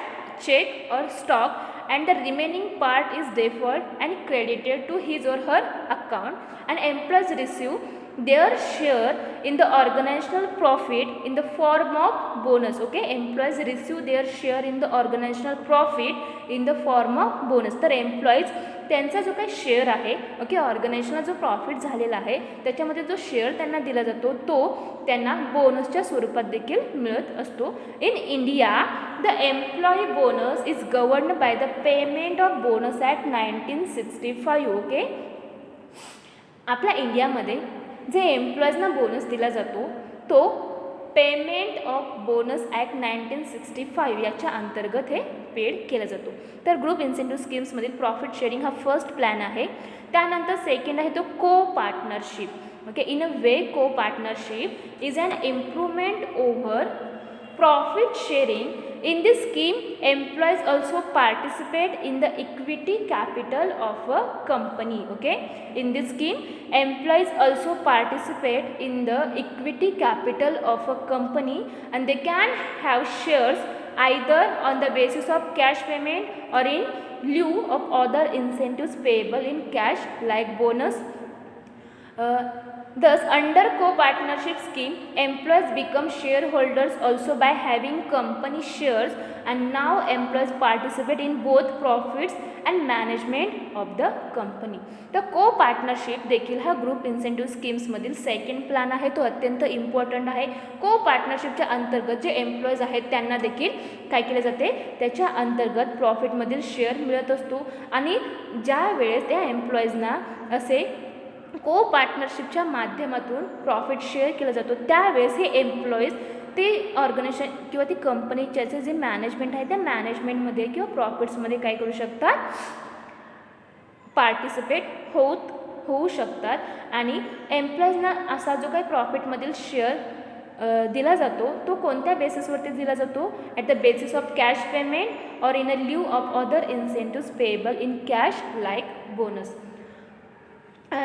cheque or stock and the remaining part is deferred and credited to his or her account and employees receive their share in the organizational profit in the form of bonus okay. Employees receive their share in the organizational profit in the form of bonus. तर employees त्यांचा जो काही share आहे okay ऑर्गनायझेशनला जो profit झालेला आहे त्याच्यामध्ये जो शेअर त्यांना दिला जातो तो त्यांना बोनसच्या स्वरूपात देखील मिळत असतो. In India the employee bonus is governed by the payment of bonus act 1965 okay. आपल्या इंडियामध्ये जे एम्प्लॉईजना बोनस दिला जातो तो पेमेंट ऑफ बोनस ॲक्ट 1965 याच्या अंतर्गत हे पेड केला जातो. तर ग्रुप इन्सेंटिव्ह स्कीम्समधील प्रॉफिट शेअरिंग हा फर्स्ट प्लॅन आहे. त्यानंतर सेकंड आहे तो co partnership okay. In a way co partnership is an improvement over profit sharing In this scheme, employees also participate in the equity capital of a company. Okay, in this scheme, employees also participate in the equity capital of a company, and they can have shares either on the basis of cash payment or in lieu of other incentives payable in cash like bonus. Thus, under co-partnership scheme, employees become shareholders also by having company shares, and now employees participate in both profits and management of the company. तर को-पार्टनरशिप देखील हा group incentive स्कीम्समधील second plan आहे, तो अत्यंत important आहे. को-पार्टनरशिपच्या अंतर्गत जे employees आहेत त्यांना देखील काय केले जाते, त्याच्या अंतर्गत प्रॉफिटमधील शेअर मिळत असतो, आणि ज्या वेळेस त्या एम्प्लॉईजना असे को पार्टनरशिपच्या माध्यमातून प्रॉफिट शेअर केला जातो, त्यावेळेस हे एम्प्लॉईज ते ऑर्गनायझेशन किंवा ती कंपनीचे जे मॅनेजमेंट आहे त्या मॅनेजमेंटमध्ये किंवा प्रॉफिट्समध्ये काय करू शकतात, पार्टिसिपेट होऊ शकतात. आणि एम्प्लॉईजना असा जो काही प्रॉफिटमधील शेअर दिला जातो तो कोणत्या बेसिसवरती दिला जातो, at the basis of cash payment or in a lieu of other incentives payable in cash like bonus.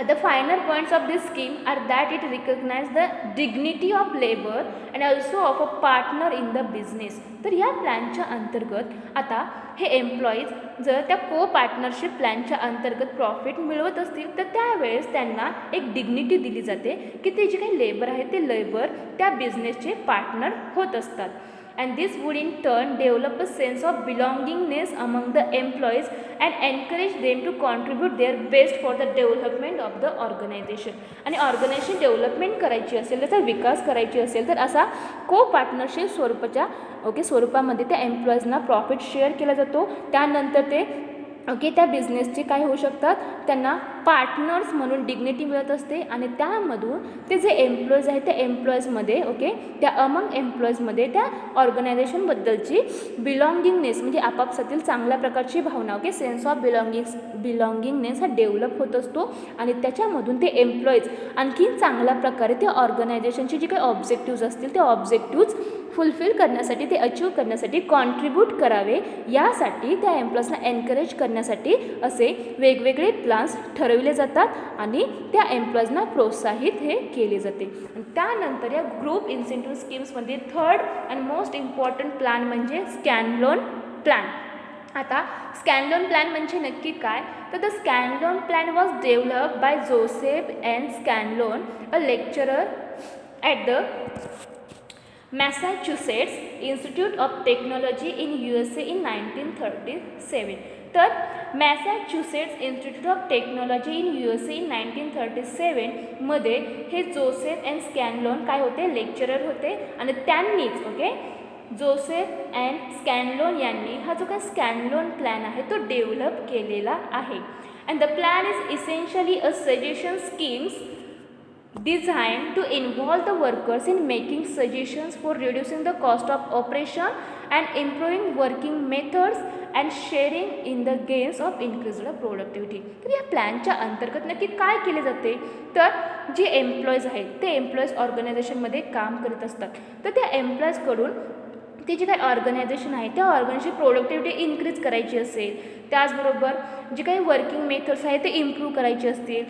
The final points of this scheme are that it recognizes the dignity of labor and also of a partner in the business. तर या प्लॅनच्या अंतर्गत आता हे employees जर त्या को partnership प्लॅनच्या अंतर्गत प्रॉफिट मिळवत असतील तर त्यावेळेस त्यांना एक डिग्निटी दिली जाते की ते जे काही लेबर आहे ते लेबर त्या बिझनेसचे पार्टनर होत असतात. And this would in turn develop a sense of belongingness among the employees and encourage them to contribute their best for the development of the organization. आणि ऑर्गनायझेशन डेव्हलपमेंट करायची असेल, त्याचा विकास करायची असेल तर असा को पार्टनरशिप स्वरूपामध्ये त्या एम्प्लॉईजना प्रॉफिट शेअर केला जातो. त्यानंतर ते त्या बिझनेसचे काय होऊ शकतात, त्यांना पार्टनर्स म्हणून डिग्निटी मिळत असते, आणि त्यामधून ते जे एम्प्लॉईज आहेत त्या एम्प्लॉईजमध्ये त्या अमंग एम्प्लॉईजमध्ये त्या ऑर्गनायझेशनबद्दलची बिलॉंगिंगनेस म्हणजे आपापसातील चांगल्या प्रकारची भावना सेन्स ऑफ बिलॉंगिंगनेस हा डेव्हलप होत असतो, आणि त्याच्यामधून ते एम्प्लॉईज आणखीन चांगल्या प्रकारे त्या ऑर्गनायझेशनचे जे काही ऑब्जेक्टिव्ज असतील ते ऑब्जेक्टिव्ज फुलफिल करण्यासाठी, ते अचीव्ह करण्यासाठी कॉन्ट्रीब्यूट करावे, यासाठी त्या एम्प्लॉईजना एनकरेज करण्यासाठी असे वेगवेगळे प्लान्स ठरविले जातात आणि त्या एम्प्लॉईजना प्रोत्साहित हे केले जाते. त्यानंतर या ग्रुप इन्सेंटिव्ह स्कीम्समध्ये third and most important plan म्हणजे स्कॅनलोन प्लॅन. आता स्कॅनलोन प्लॅन म्हणजे नक्की काय, तर the Scanlon plan was develop by Joseph N Scanlon, a lecturer at the Massachusetts Institute of Technology in USA in 1937. तर Massachusetts Institute of Technology in USA in 1937 मध्ये हे Joseph N स्कॅनलोन काय होते, लेक्चरर होते, आणि त्यांनीच जोसेफ एन स्कॅनलोन यांनी हा जो काही स्कॅनलोन प्लॅन आहे तो डेव्हलप केलेला आहे. And the plan is essentially a suggestion schemes designed to involve the workers in making suggestions for reducing the cost of operation and improving working methods and sharing in the gains of increased productivity. तर या प्लॅनच्या अंतर्गत नक्की काय केले जाते, तर जे एम्प्लॉईज आहेत ते एम्प्लॉईज ऑर्गनायझेशनमध्ये काम करत असतात, तर त्या एम्प्लॉईजकडून ते जे काही ऑर्गनायझेशन आहे त्या ऑर्गनायझेशनची प्रोडक्टिव्हिटी इन्क्रीज करायची असेल, त्याचबरोबर जे काही वर्किंग मेथड्स आहेत ते इम्प्रूव्ह करायचे असतील,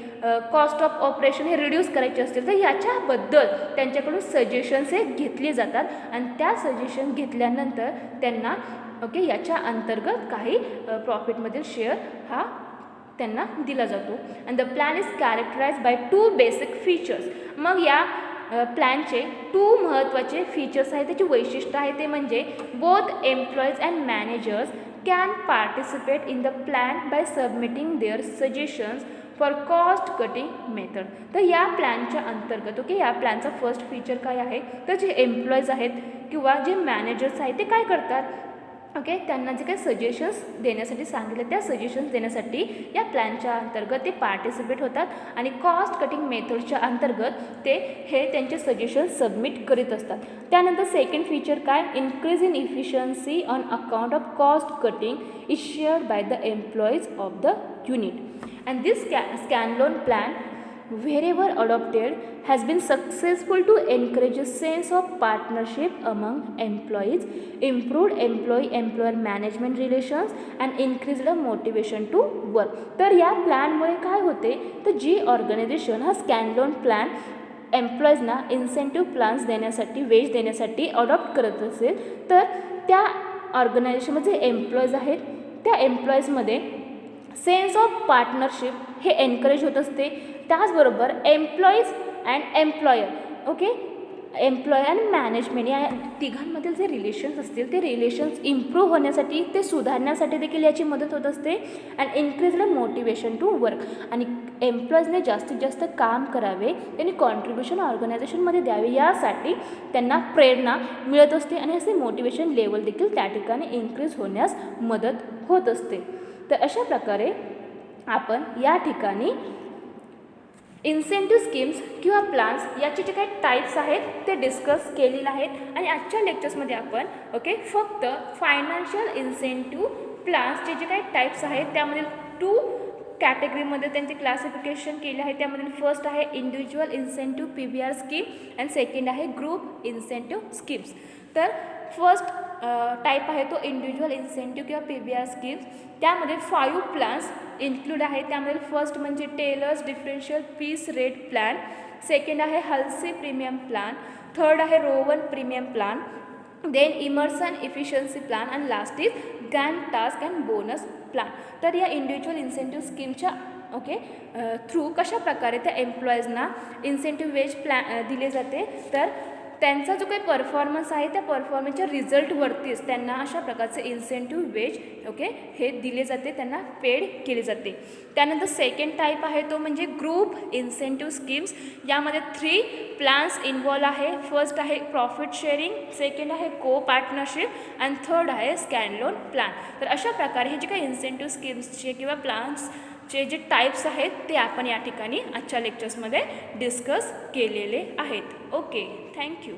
कॉस्ट ऑफ ऑपरेशन हे रिड्यूस करायचे असतील, तर याच्याबद्दल त्यांच्याकडून सजेशन्स हे घेतले जातात, आणि त्या सजेशन घेतल्यानंतर त्यांना याच्या अंतर्गत काही प्रॉफिटमधील शेअर हा त्यांना दिला जातो. And the plan is characterise by 2 basic features. मग या प्लॅनचे 2 महत्त्वाचे फीचर्स आहेत, त्याची वैशिष्ट्य आहे ते म्हणजे both employees and managers can participate in the plan by submitting their suggestions for cost cutting method. तर या प्लॅनच्या अंतर्गत या प्लॅनचा फर्स्ट फीचर काय आहे, तर जे एम्प्लॉईज आहेत किंवा जे मॅनेजर्स आहेत ते काय करतात, त्यांना जे काही सजेशन्स देण्यासाठी सांगितले त्या सजेशन्स देण्यासाठी या प्लॅनच्या अंतर्गत ते पार्टिसिपेट होतात, आणि कॉस्ट कटिंग मेथडच्या अंतर्गत ते हे त्यांचे सजेशन्स सबमिट करीत असतात. त्यानंतर सेकंड फीचर काय, increase in efficiency on account of cost cutting is shared by the employees of the unit. And this Scanlon plan wherever adopted has been successful to encourage a sense of partnership among employees, improved employee-employer management relations and increased the motivation to work. तर या प्लॅनमुळे काय होते, तर जी organisation हा standalone plan एम्प्लॉईजना incentive plans देण्यासाठी, wage देण्यासाठी अडॉप्ट करत असेल, तर त्या ऑर्गनायझेशनमध्ये जे एम्प्लॉईज आहेत त्या एम्प्लॉईजमध्ये सेन्स ऑफ पार्टनरशिप हे एनकरेज होत असते. त्याचबरोबर employees and employer, okay, employ आणि मॅनेजमेंट या तिघांमधील जे रिलेशन्स असतील ते रिलेशन्स इम्प्रूव्ह होण्यासाठी, ते सुधारण्यासाठी देखील याची मदत होत असते. And increase the motivation to work, आणि एम्प्लॉईजने जास्तीत जास्त काम करावे, त्यांनी कॉन्ट्रीब्युशन ऑर्गनायझेशनमध्ये द्यावे, यासाठी त्यांना प्रेरणा मिळत असते आणि असे मोटिवेशन लेवल देखील त्या ठिकाणी इन्क्रीज होण्यास मदत होत असते. तर अशा प्रकारे आपण या ठिकाणी इन्सेंटिव्ह स्कीम्स किंवा प्लान्स याचे जे काही टाईप्स आहेत ते डिस्कस केलेले आहेत. आणि आजच्या लेक्चर्समध्ये आपण फक्त फायनान्शियल इन्सेंटिव्ह प्लान्सचे जे काही टाईप्स आहेत त्यामधील 2 कॅटेगरीमध्ये त्यांचे क्लासिफिकेशन केले आहे. त्यामधील फर्स्ट आहे individual incentive PBR scheme and second आहे ग्रुप इन्सेंटिव्ह स्कीम्स. तर फर्स्ट टाईप आहे तो इंडिव्हिज्युअल इन्सेंटिव्ह किंवा PBR स्कीम्स. त्यामध्ये 5 प्लॅन्स इन्क्लूड आहे. त्यामध्ये फर्स्ट म्हणजे Taylor's differential piece rate plan, second आहे हल्सी प्रीमियम प्लॅन, थर्ड आहे Rowan premium plan, then Emerson efficiency plan and last is Gantt task and bonus plan. तर या individual incentive स्कीमच्या through कशा प्रकारे त्या एम्प्लॉईजना इन्सेंटिव्ह वेज दिले जाते, तर त्यांचा जो काही परफॉर्मन्स आहे त्या परफॉर्मन्सच्या रिझल्टवरतीच त्यांना अशा प्रकारचे इन्सेंटिव्ह वेज हे दिले जाते, त्यांना पेड केले जाते. त्यानंतर सेकंड टाईप आहे तो म्हणजे ग्रुप इन्सेंटिव्ह स्कीम्स. यामध्ये 3 प्लॅन्स इन्व्हॉल्व आहे. फर्स्ट आहे प्रॉफिट शेअरिंग, सेकंड आहे को पार्टनरशिप अँड थर्ड आहे स्टँडअलोन प्लॅन. तर अशा प्रकारे हे जे काही इन्सेंटिव्ह स्कीम्सचे किंवा प्लॅन्सचे जे टाईप्स आहेत ते आपण या ठिकाणी आजच्या लेक्चर्समध्ये डिस्कस केलेले आहेत. Okay, thank you.